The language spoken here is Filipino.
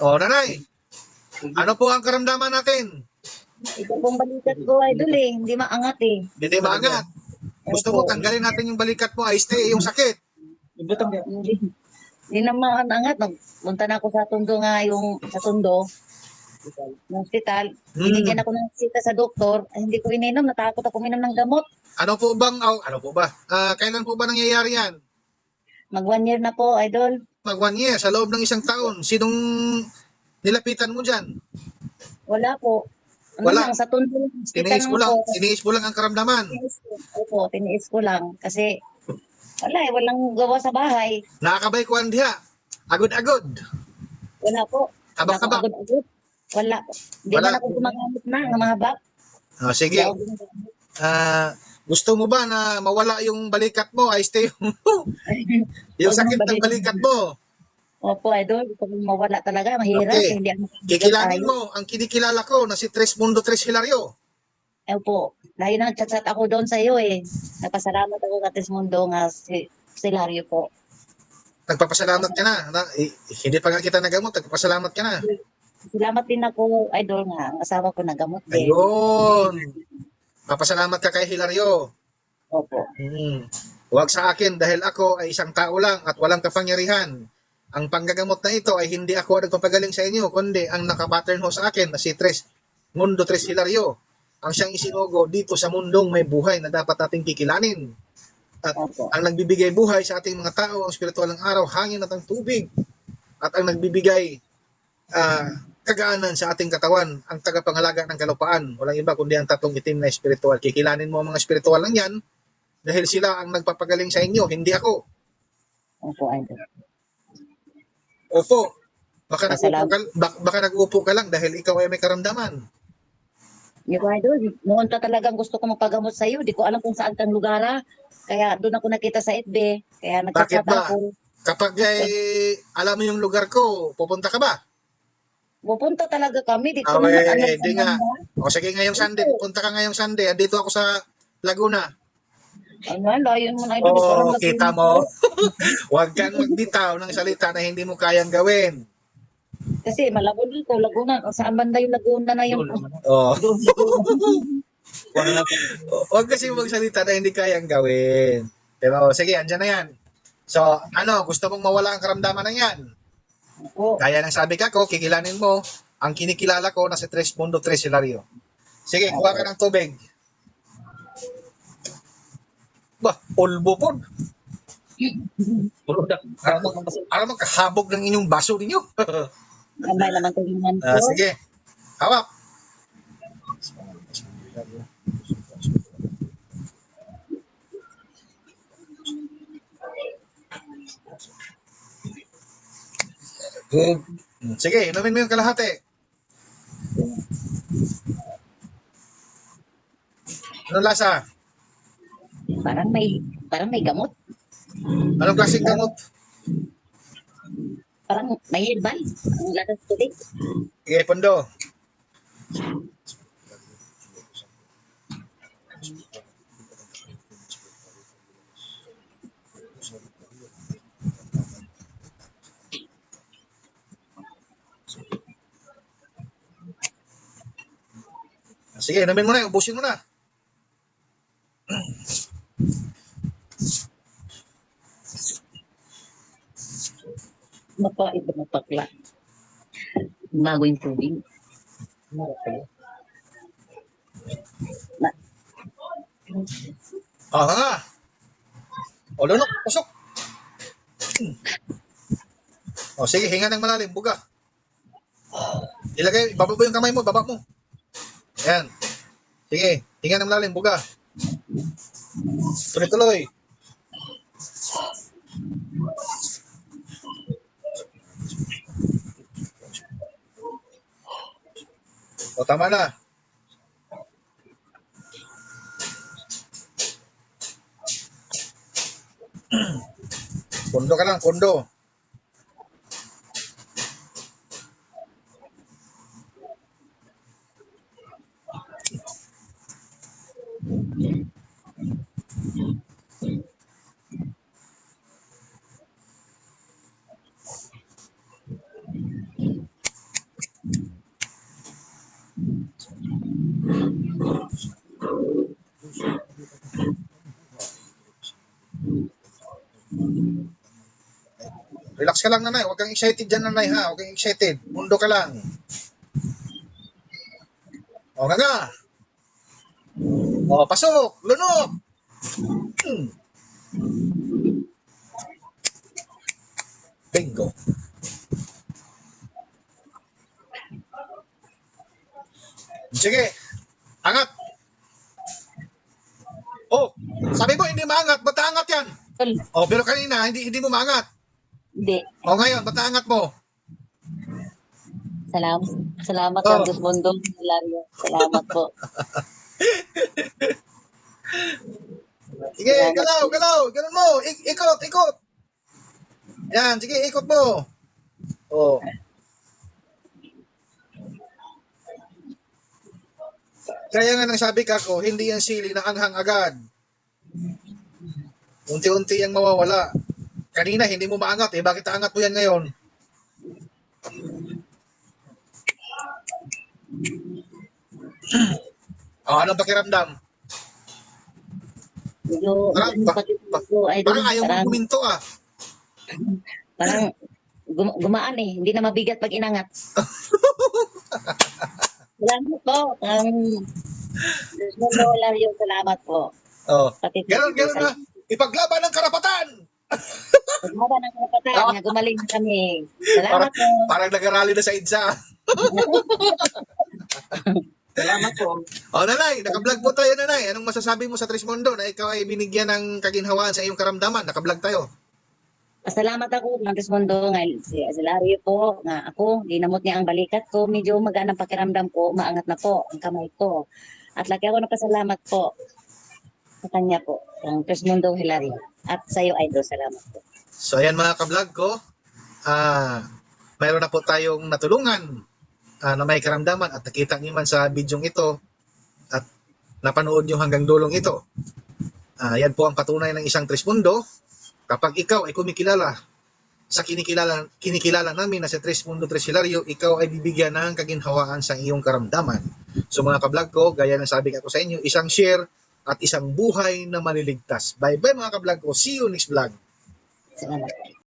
O, nanay, ano po ang karamdaman natin? Ito pong balikat ko, idol eh. Hindi maangat eh. Hindi maangat. Gusto mo tanggalin natin yung balikat mo, ay stay yung sakit. Hindi na maangat. Nagpunta na ako sa Tondo nga yung sa Tondo. Ng hospital. Binigyan ako ng sita sa doktor. Ay, hindi ko ininom. Natakot ako minom ng gamot. Ano po ba? Kailan po ba nangyayari yan? Mag 1 year na po, idol. Mag 1 year, sa loob ng isang taon. Sinong nilapitan mo dyan? Wala po. Ano Wala. lang, sa Tondo. Tiniis mo lang ang karamdaman. Tiniis ko lang. Kasi wala eh. Walang gawa sa bahay. Nakakabay ko diha. Agod-agod. Wala po. Kabak-kabak. Agad-agad. Wala po. Hindi Wala. man ako gumagamit na ng mga bak. Sige. Gusto mo ba na mawala yung balikat mo? Ay stay yung sakit ng balikat mo. Opo, idol. Gusto kong mawala talaga. Mahirap. Okay. Hindi ako Kikilanin mo ang kinikilala ko na si Tres Mundo Tres Hilario. Opo. Dahil nag-chat ako doon sa iyo eh. Nagpasalamat ako ka Mundo nga si Lario po. Nagpapasalamat ka na. Hindi pa nga kita nagamot. Nagpapasalamat ka na. Salamat din ako, idol nga. Ang asawa ko nagamot din. Ayun. Papasalamat ka kay Hilario. Opo. Huwag sa akin dahil ako ay isang tao lang at walang kapangyarihan. Ang panggagamot na ito ay hindi ako ang nagpapagaling sa inyo, kundi ang nakapattern ho sa akin na si Mundo Tres Hilario. Ang siyang isinugo dito sa mundong may buhay na dapat nating kikilanin. At ang nagbibigay buhay sa ating mga tao, ang spiritual ng araw, hangin at ang tubig. At ang nagbibigay kagaanan sa ating katawan, ang tagapangalaga ng kalupaan. Walang iba kundi ang tatong itim na spiritual. Kikilanin mo ang mga spiritual lang yan dahil sila ang nagpapagaling sa inyo, hindi ako. Opo, idol. Opo. Baka nag-upo ka lang dahil ikaw ay may karamdaman. Hindi ko, idol. Noon pa talagang gusto ko magpagamot sa iyo. Di ko alam kung saan kang lugar. Kaya doon ako nakita sa FB. Kaya Bakit nagchat ba? ako. Kapag alam mo yung lugar ko, pupunta ka ba? Pupunta talaga kami. Di ko naman alam Hindi nga. O sige, ngayong Sunday. Pupunta ka ngayong Sunday. Andito ako sa Laguna. Ano, layo mo na, idol. Kita mo? Huwag kang magbitaw ng salita na hindi mo kayang gawin. Kasi malabo dito, Laguna. Saan banda yung Laguna na yun? Huwag kasi magsalita na hindi kayang gawin. Pero sige, andyan na yan. So, gusto mong mawala ang karamdaman na yan? Kaya nang sabi ka ko, kikilanin mo ang kinikilala ko na si Tres Mundo Tres Hilario. Sige, kuha ka ng tubig. Bah, ulbo po. Para magkahabog ng inyong baso ninyo. Kamay naman tingnan ko. Sige, hawak. Sige, inumin mo yung kalahati. Anong lasa? Parang may gamot. Anong klaseng gamot? Parang may herbal. Ang lasa sa tubig. Sige, Pondo. Sige, inumin mo na, ubusin mo na. Mapait na mapakla. Bago yung tubig. Nga. O, lunok, pusok. O, sige, hinga ng malalim, buga. Baba mo yung kamay mo, baba mo. Ayan. Sige, hinga ng malalim, buga. Tuloy-tuloy. O, tama na. Pundo ka lang, pundo. ka lang, nanay. Huwag kang excited dyan, nanay, ha? Huwag kang excited. Mundo ka lang. O, nga. O, pasok. Lunok. Hmm. Bingo. Sige. Angat. Oh, sabi mo hindi maangat. Ba't angat yan? Tol, Oh, pero kanina, hindi mo maangat. hindi. O, ngayon, ba't angat mo? Salamat. Salamat Oh. Santos Mundo. Hilario. Salamat po. Sige, galaw. Ganun mo. Ikot. Yan, sige, ikot mo. Oh. Kaya nga nang sabi ka ko, hindi yan sili na anghang agad. Unti-unti yang mawawala. Kanina, hindi mo maangat eh. Bakit aangat mo yan ngayon? Oh, anong pakiramdam? Medyo, Parang- pati po, idol. Parang ayaw mo guminto ah. Parang gumaan eh. Hindi na mabigat pag inangat. Salamat po. Mundo Hilario, salamat po. Oh. Pati Ganun na. Ipaglaban ng karapatan. Pagmaba ng karapatan, nga gumaling na kami. Salamat po. Parang nag-arali na sa EDSA. Salamat po. Oh, nanay, naka-vlog po tayo, nanay. Anong masasabi mo sa Trismundo na ikaw ay binigyan ng kaginhawaan sa iyong karamdaman? Naka-vlog tayo. Pasalamat ako, Santos Mundo, ngayon si Hilario po, nga ako, dinamot niya ang balikat ko, medyo magaan ang pakiramdam ko, maangat na po ang kamay ko. At laki ako napasalamat po sa kanya po, ang Trismundo Hilario. At sa iyo, idol, salamat po. So, ayan mga ka-vlog ko. Mayroon na po tayong natulungan na may karamdaman at nakita niyo man sa bidyong ito at napanood niyo hanggang dulong ito. Yan po ang patunay ng isang Trismundo. Kapag ikaw ay kumikilala sa kinikilala namin na si Trismundo Tres Hilario, ikaw ay bibigyan ng kaginhawaan sa iyong karamdaman. So mga ka-vlog ko, gaya ng sabi ko sa inyo, isang share at isang buhay na maliligtas. Bye-bye mga ka-vlog ko. See you next vlog. Salamat.